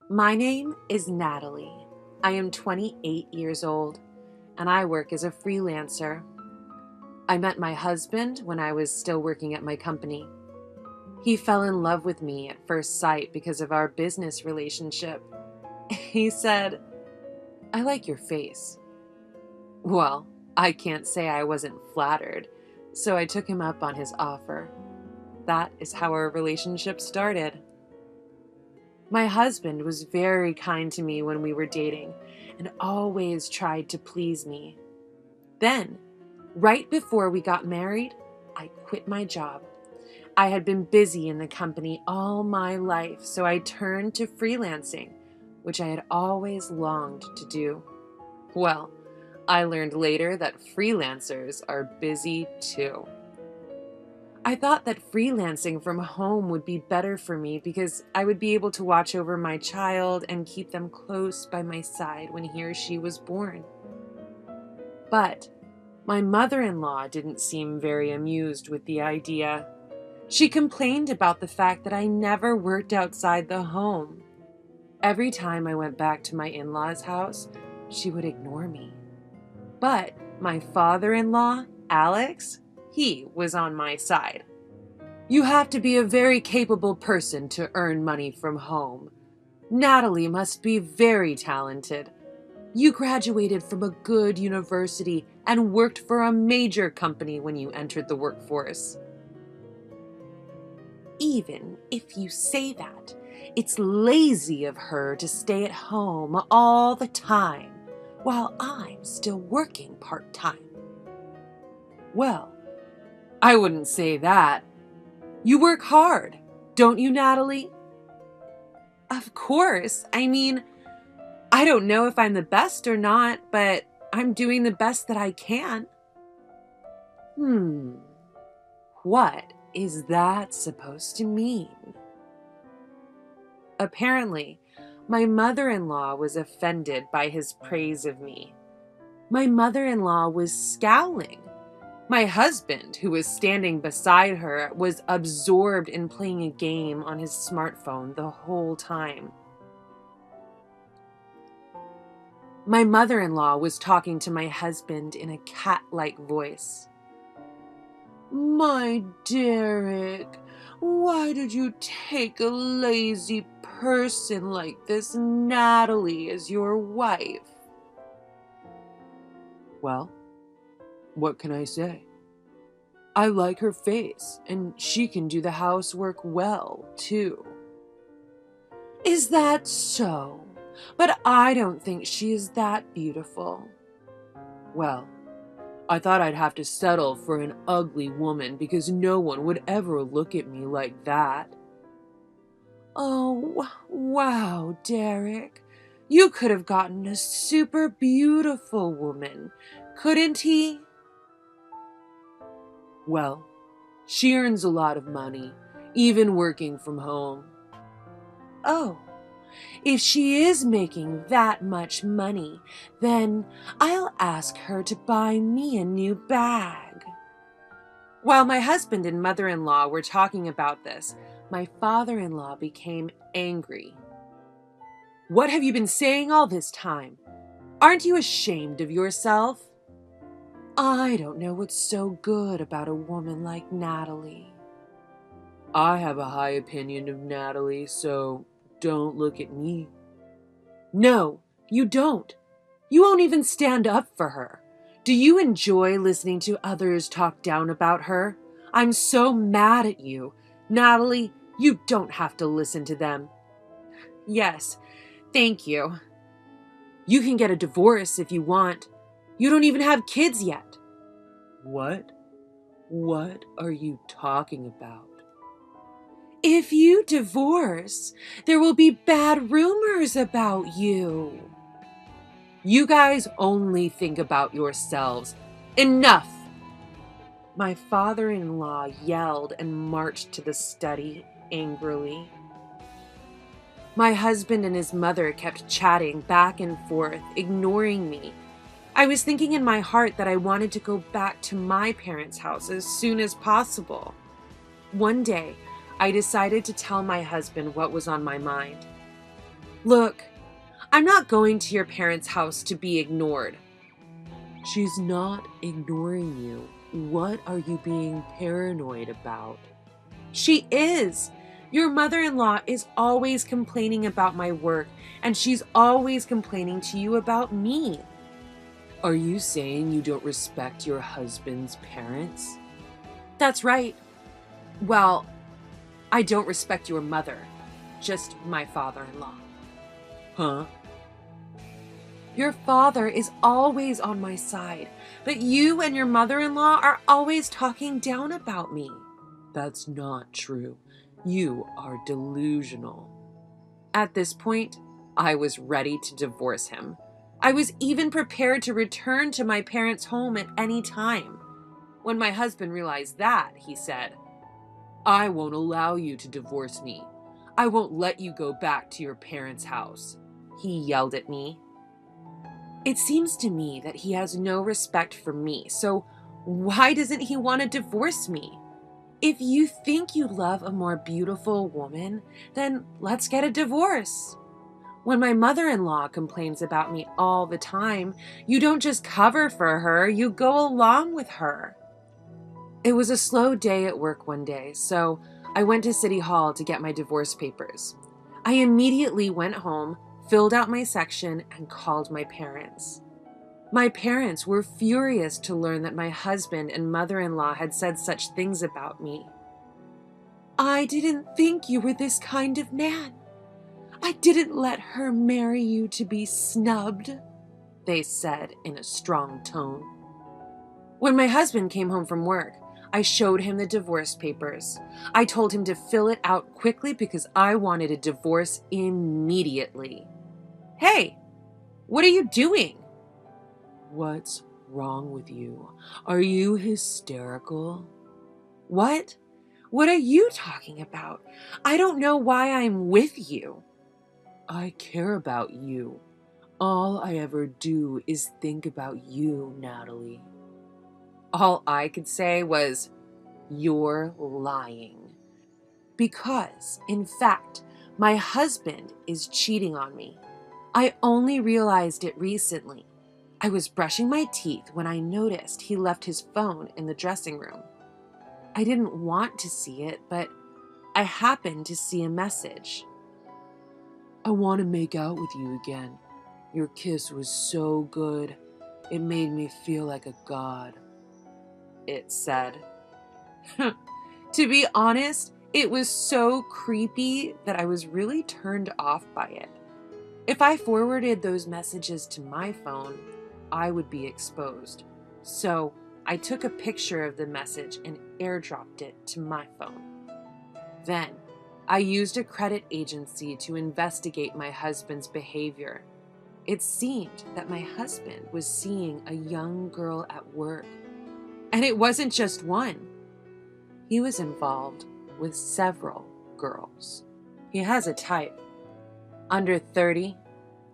My name is Natalie. I am 28 years old, and I work as a freelancer. I met my husband when I was still working at my company. He fell in love with me at first sight because of our business relationship. He said, "I like your face." Well, I can't say I wasn't flattered, so I took him up on his offer. That is how our relationship started. My husband was very kind to me when we were dating and always tried to please me. Then, right before we got married, I quit my job. I had been busy in the company all my life, so I turned to freelancing, which I had always longed to do. Well, I learned later that freelancers are busy too. I thought that freelancing from home would be better for me because I would be able to watch over my child and keep them close by my side when he or she was born. But my mother-in-law didn't seem very amused with the idea. She complained about the fact that I never worked outside the home. Every time I went back to my in-laws' house, she would ignore me. But my father-in-law, Alex, he was on my side. "You have to be a very capable person to earn money from home. Natalie must be very talented. You graduated from a good university and worked for a major company when you entered the workforce." Even if you say that, it's lazy of her to stay at home all the time while I'm still working part-time. Well, I wouldn't say that. You work hard, don't you, Natalie? Of course. I don't know if I'm the best or not, but I'm doing the best that I can. What is that supposed to mean? Apparently, my mother-in-law was offended by his praise of me. My mother-in-law was scowling. My husband, who was standing beside her, was absorbed in playing a game on his smartphone the whole time. My mother-in-law was talking to my husband in a cat-like voice. "My Derek, why did you take a lazy person like this Natalie as your wife?" Well, what can I say? I like her face, and she can do the housework well, too. Is that so? But I don't think she is that beautiful. Well, I thought I'd have to settle for an ugly woman because no one would ever look at me like that. Oh, wow, Derek. You could have gotten a super beautiful woman, couldn't he? Well, she earns a lot of money, even working from home. Oh, if she is making that much money, then I'll ask her to buy me a new bag. While my husband and mother-in-law were talking about this, my father-in-law became angry. "What have you been saying all this time? Aren't you ashamed of yourself?" "I don't know what's so good about a woman like Natalie." "I have a high opinion of Natalie, so don't look at me." "No, you don't. You won't even stand up for her. Do you enjoy listening to others talk down about her? I'm so mad at you. Natalie, you don't have to listen to them." "Yes, thank you." "You can get a divorce if you want. You don't even have kids yet." "What? What are you talking about?" "If you divorce, there will be bad rumors about you." "You guys only think about yourselves. Enough!" My father-in-law yelled and marched to the study angrily. My husband and his mother kept chatting back and forth, ignoring me. I was thinking in my heart that I wanted to go back to my parents' house as soon as possible. One day, I decided to tell my husband what was on my mind. Look, I'm not going to your parents' house to be ignored. She's not ignoring you. What are you being paranoid about? She is. Your mother-in-law is always complaining about my work, and she's always complaining to you about me. Are you saying you don't respect your husband's parents? That's right. Well, I don't respect your mother, just my father-in-law. Huh? Your father is always on my side, but you and your mother-in-law are always talking down about me. That's not true. You are delusional. At this point, I was ready to divorce him. I was even prepared to return to my parents' home at any time. When my husband realized that, he said, I won't allow you to divorce me. I won't let you go back to your parents' house. He yelled at me. It seems to me that he has no respect for me, so why doesn't he want to divorce me? If you think you love a more beautiful woman, then let's get a divorce. When my mother-in-law complains about me all the time, you don't just cover for her, you go along with her. It was a slow day at work one day, so I went to City Hall to get my divorce papers. I immediately went home, filled out my section, and called my parents. My parents were furious to learn that my husband and mother-in-law had said such things about me. I didn't think you were this kind of man. I didn't let her marry you to be snubbed, they said in a strong tone. When my husband came home from work, I showed him the divorce papers. I told him to fill it out quickly because I wanted a divorce immediately. Hey, what are you doing? What's wrong with you? Are you hysterical? What? What are you talking about? I don't know why I'm with you. I care about you. All I ever do is think about you, Natalie. All I could say was, you're lying. Because, in fact, my husband is cheating on me. I only realized it recently. I was brushing my teeth when I noticed he left his phone in the dressing room. I didn't want to see it, but I happened to see a message. I want to make out with you again. Your kiss was so good. It made me feel like a god. It said. To be honest, it was so creepy that I was really turned off by it. If I forwarded those messages to my phone, I would be exposed. So I took a picture of the message and airdropped it to my phone. Then I used a credit agency to investigate my husband's behavior. It seemed that my husband was seeing a young girl at work. And it wasn't just one. He was involved with several girls. He has a type. Under 30,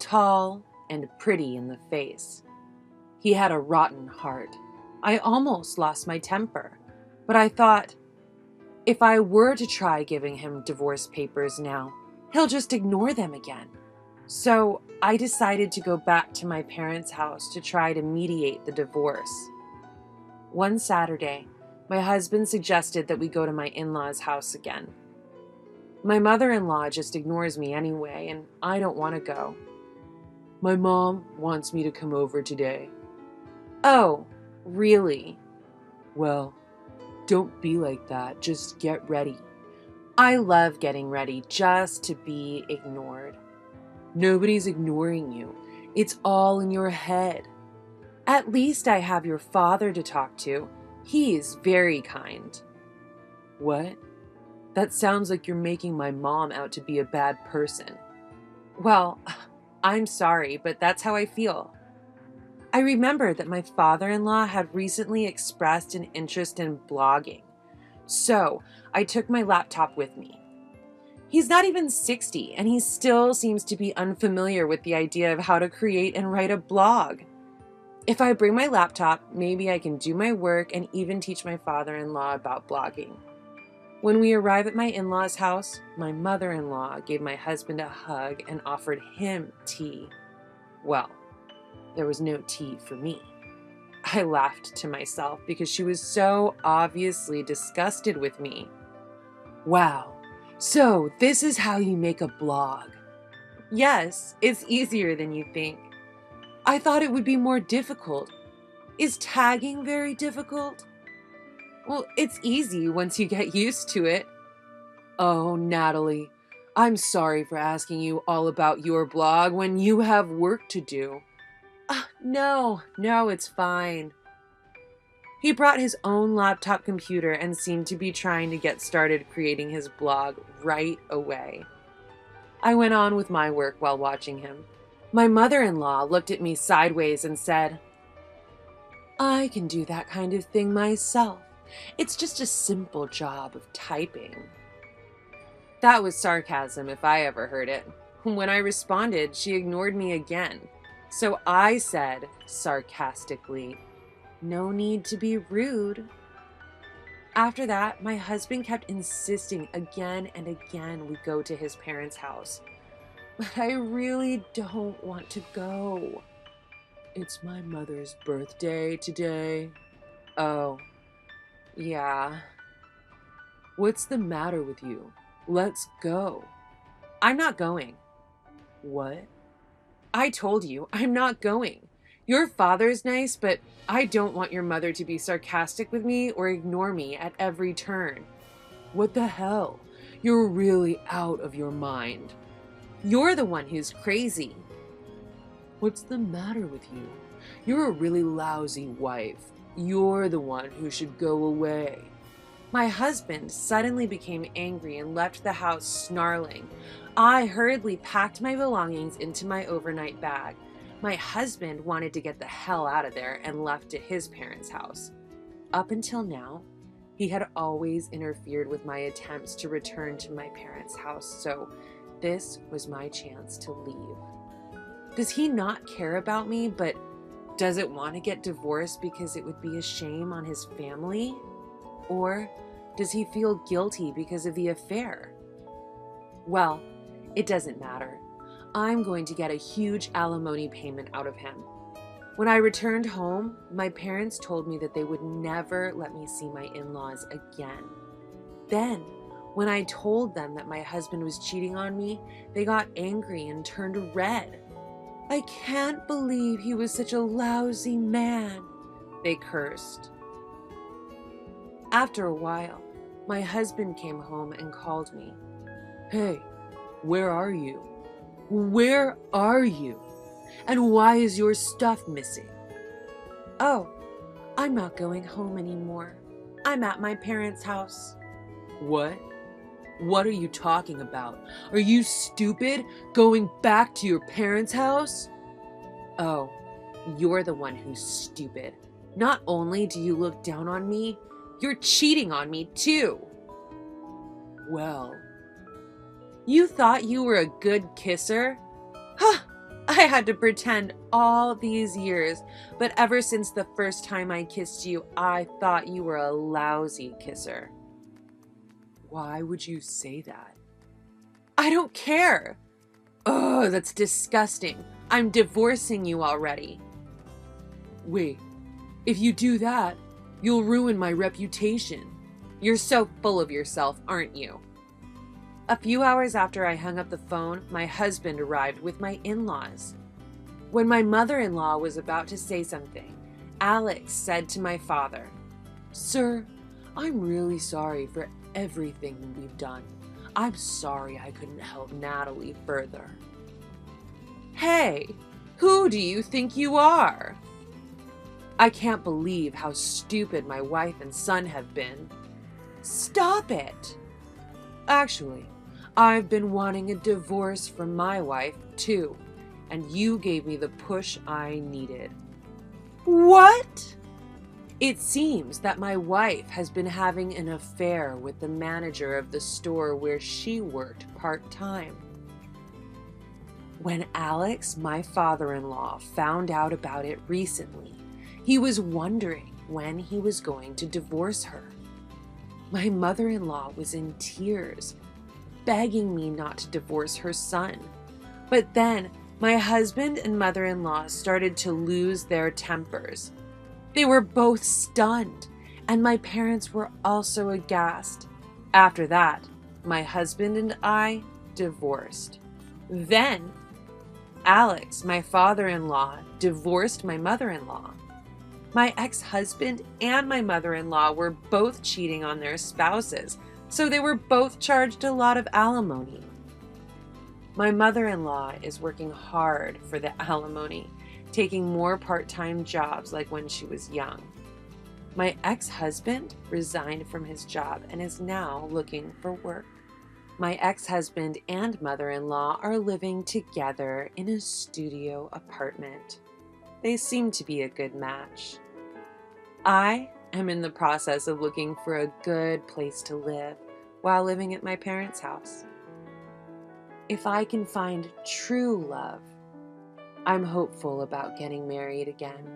tall and pretty in the face. He had a rotten heart. I almost lost my temper, but I thought, if I were to try giving him divorce papers now, he'll just ignore them again. So I decided to go back to my parents' house to try to mediate the divorce. One Saturday, my husband suggested that we go to my in-laws' house again. My mother-in-law just ignores me anyway, and I don't want to go. My mom wants me to come over today. Oh, really? Well, don't be like that. Just get ready. I love getting ready just to be ignored. Nobody's ignoring you. It's all in your head. At least I have your father to talk to. He is very kind. What? That sounds like you're making my mom out to be a bad person. Well, I'm sorry, but that's how I feel. I remembered that my father-in-law had recently expressed an interest in blogging, so I took my laptop with me. He's not even 60, and he still seems to be unfamiliar with the idea of how to create and write a blog. If I bring my laptop, maybe I can do my work and even teach my father-in-law about blogging. When we arrive at my in-laws' house, my mother-in-law gave my husband a hug and offered him tea. Well, there was no tea for me. I laughed to myself because she was so obviously disgusted with me. Wow, so this is how you make a blog. Yes, it's easier than you think. I thought it would be more difficult. Is tagging very difficult? Well, it's easy once you get used to it. Oh, Natalie, I'm sorry for asking you all about your blog when you have work to do. No, it's fine. He brought his own laptop computer and seemed to be trying to get started creating his blog right away. I went on with my work while watching him. My mother-in-law looked at me sideways and said, I can do that kind of thing myself. It's just a simple job of typing. That was sarcasm if I ever heard it. When I responded, she ignored me again. So I said, sarcastically, no need to be rude. After that, my husband kept insisting again and again we go to his parents' house. But I really don't want to go. It's my mother's birthday today. Oh, yeah. What's the matter with you? Let's go. I'm not going. What? I told you, I'm not going. Your father's nice, but I don't want your mother to be sarcastic with me or ignore me at every turn. What the hell? You're really out of your mind. You're the one who's crazy. What's the matter with you? You're a really lousy wife. You're the one who should go away. My husband suddenly became angry and left the house snarling. I hurriedly packed my belongings into my overnight bag. My husband wanted to get the hell out of there and left to his parents' house. Up until now, he had always interfered with my attempts to return to my parents' house, so this was my chance to leave. Does he not care about me, but doesn't want to get divorced because it would be a shame on his family? Or does he feel guilty because of the affair? Well, it doesn't matter. I'm going to get a huge alimony payment out of him. When I returned home, my parents told me that they would never let me see my in-laws again. Then, when I told them that my husband was cheating on me, they got angry and turned red. I can't believe he was such a lousy man, they cursed. After a while, my husband came home and called me. Hey, where are you? Where are you? And why is your stuff missing? Oh, I'm not going home anymore. I'm at my parents' house. What? What are you talking about? Are you stupid? Going back to your parents' house? Oh, you're the one who's stupid. Not only do you look down on me, you're cheating on me too. Well, you thought you were a good kisser? Huh, I had to pretend all these years, but ever since the first time I kissed you, I thought you were a lousy kisser. Why would you say that? I don't care. Oh, that's disgusting. I'm divorcing you already. Wait, if you do that, you'll ruin my reputation. You're so full of yourself, aren't you? A few hours after I hung up the phone, my husband arrived with my in-laws. When my mother-in-law was about to say something, Alex said to my father, Sir, I'm really sorry for everything we've done. I'm sorry I couldn't help Natalie further. Hey, who do you think you are? I can't believe how stupid my wife and son have been. Stop it! Actually, I've been wanting a divorce from my wife, too, and you gave me the push I needed. What? It seems that my wife has been having an affair with the manager of the store where she worked part-time. When Alex, my father-in-law, found out about it recently, he was wondering when he was going to divorce her. My mother-in-law was in tears, begging me not to divorce her son. But then my husband and mother-in-law started to lose their tempers. They were both stunned, and my parents were also aghast. After that, my husband and I divorced. Then, Alex, my father-in-law, divorced my mother-in-law. My ex-husband and my mother-in-law were both cheating on their spouses, so they were both charged a lot of alimony. My mother-in-law is working hard for the alimony, taking more part-time jobs like when she was young. My ex-husband resigned from his job and is now looking for work. My ex-husband and mother-in-law are living together in a studio apartment. They seem to be a good match. I am in the process of looking for a good place to live while living at my parents' house. If I can find true love, I'm hopeful about getting married again.